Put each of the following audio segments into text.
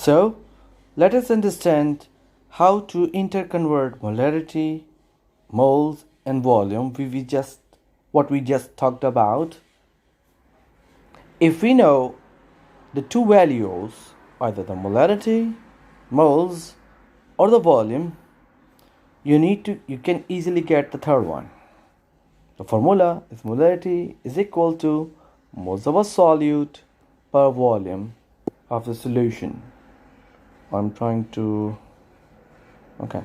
So, let us understand how to interconvert molarity, moles, and volume. What we just talked about. If we know the two values, either the molarity, moles, or the volume, you can easily get the third one. The formula is molarity is equal to moles of a solute per volume of the solution. I'm trying to okay.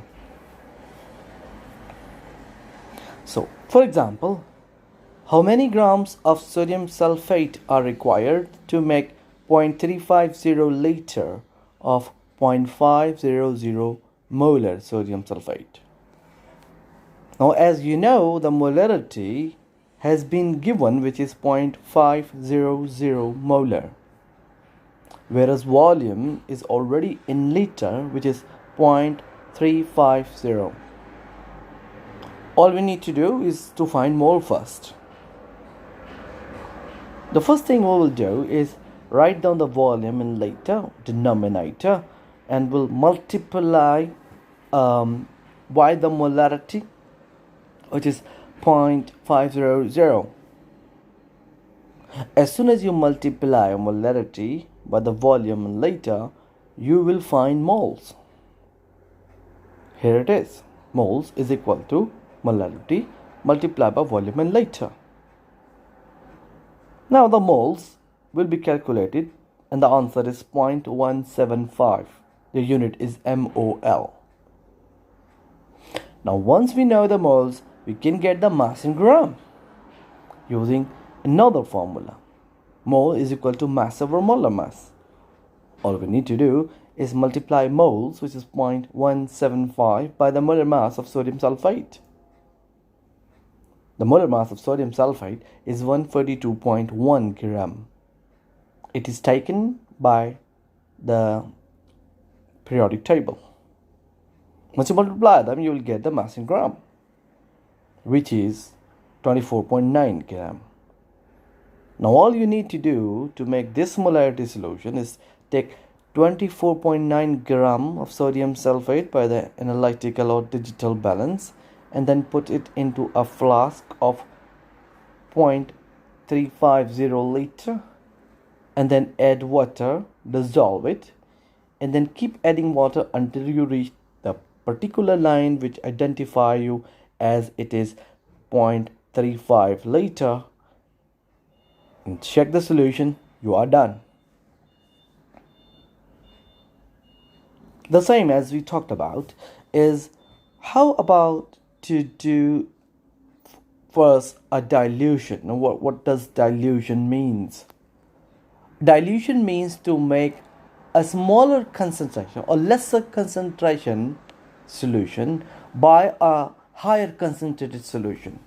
So, for example, how many grams of sodium sulfate are required to make 0.350 liter of 0.500 molar sodium sulfate? Now, as you know, the molarity has been given, which is 0.500 molar, whereas volume is already in liter, which is 0.350. All we need to do is to find mole first. The first thing we will do is write down the volume in liter denominator, and we'll multiply by the molarity, which is 0.500. As soon as you multiply molarity by the volume in liter, you will find moles. Here it is. Moles is equal to molarity multiplied by volume in liter. Now the moles will be calculated, and the answer is 0.175. The unit is mol. Now once we know the moles, we can get the mass in gram using another formula. Mole is equal to mass over molar mass. All we need to do is multiply moles, which is 0.175, by the molar mass of sodium sulfate. The molar mass of sodium sulfate is 142.1 gram. It is taken by the periodic table. Once you multiply them, you will get the mass in gram, which is 24.9 gram. Now all you need to do to make this molarity solution is take 24.9 gram of sodium sulfate by the analytical or digital balance, and then put it into a flask of 0.350 liter, and then add water, dissolve it, and then keep adding water until you reach the particular line which identify you as it is 0.35 liter, and check the solution. You are done. The same as we talked about is how about to do first a dilution. Now what does dilution means? Dilution means to make a smaller concentration or lesser concentration solution by a higher concentrated solution.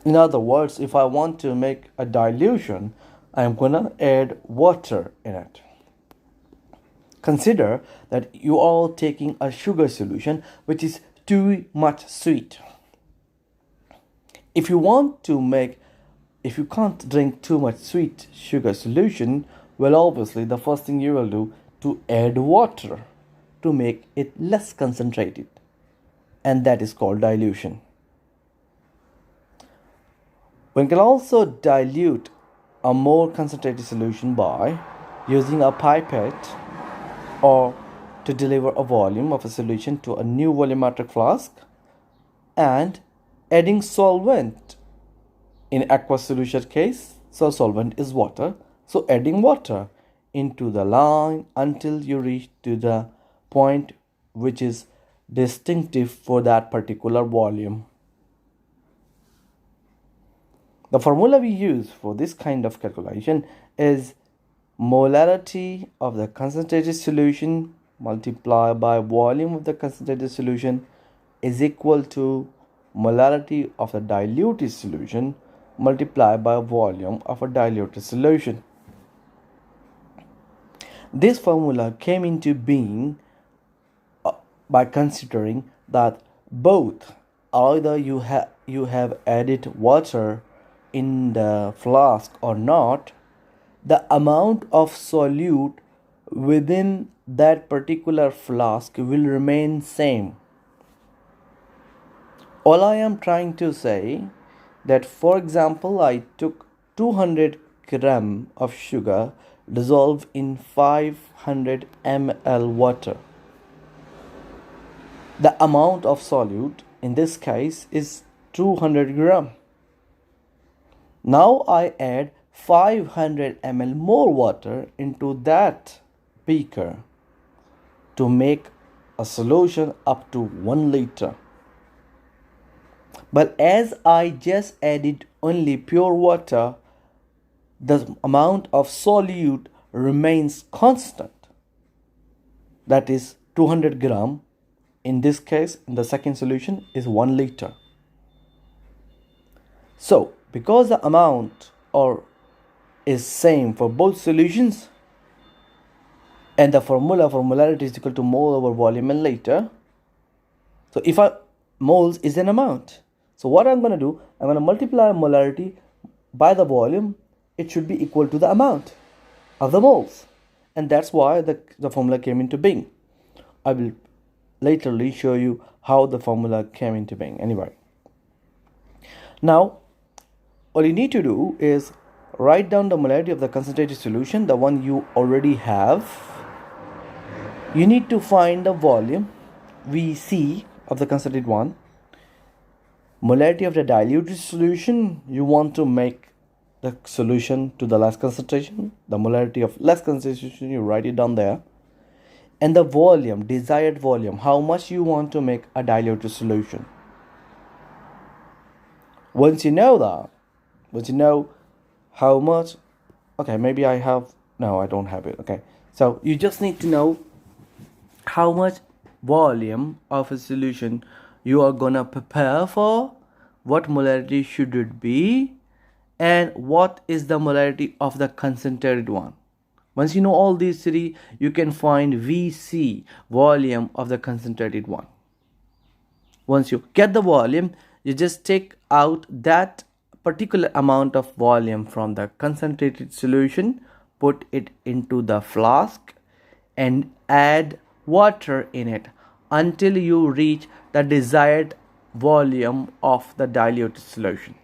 In other words, if I want to make a dilution, I am going to add water in it. Consider that you are taking a sugar solution which is too much sweet. If you can't drink too much sweet sugar solution, well, obviously the first thing you will do to add water to make it less concentrated, and that is called dilution. One can also dilute a more concentrated solution by using a pipette or to deliver a volume of a solution to a new volumetric flask and adding solvent. In aqueous solution case, so solvent is water, so adding water into the line until you reach to the point which is distinctive for that particular volume. The formula we use for this kind of calculation is molarity of the concentrated solution multiplied by volume of the concentrated solution is equal to molarity of the diluted solution multiplied by volume of a diluted solution. This formula came into being by considering that both either you have added water in the flask or not, the amount of solute within that particular flask will remain same. All I am trying to say that, for example, I took 200 gram of sugar dissolved in 500 ml water. The amount of solute in this case is 200 gram. Now I add 500 ml more water into that beaker to make a solution up to 1 liter. But as I just added only pure water, the amount of solute remains constant. That is 200 gram. In this case, in the second solution is 1 liter. So, because the amount is same for both solutions, and the formula for molarity is equal to mole over volume in liter. So if moles is an amount, so what I'm going to do, I'm going to multiply molarity by the volume. It should be equal to the amount of the moles, and that's why the formula came into being. I will laterly show you how the formula came into being. Anyway, now all you need to do is write down the molarity of the concentrated solution, the one you already have. You need to find the volume Vc of the concentrated one. Molarity of the diluted solution, you want to make the solution to the less concentration. The molarity of less concentration, you write it down there. And the volume, desired volume, how much you want to make a diluted solution. Once you know that, once you know how much, okay, maybe I don't have it, okay. So you just need to know how much volume of a solution you are gonna prepare for, what molarity should it be, and what is the molarity of the concentrated one. Once you know all these three, you can find Vc, volume of the concentrated one. Once you get the volume, you just take out that particular amount of volume from the concentrated solution, put it into the flask, and add water in it until you reach the desired volume of the diluted solution.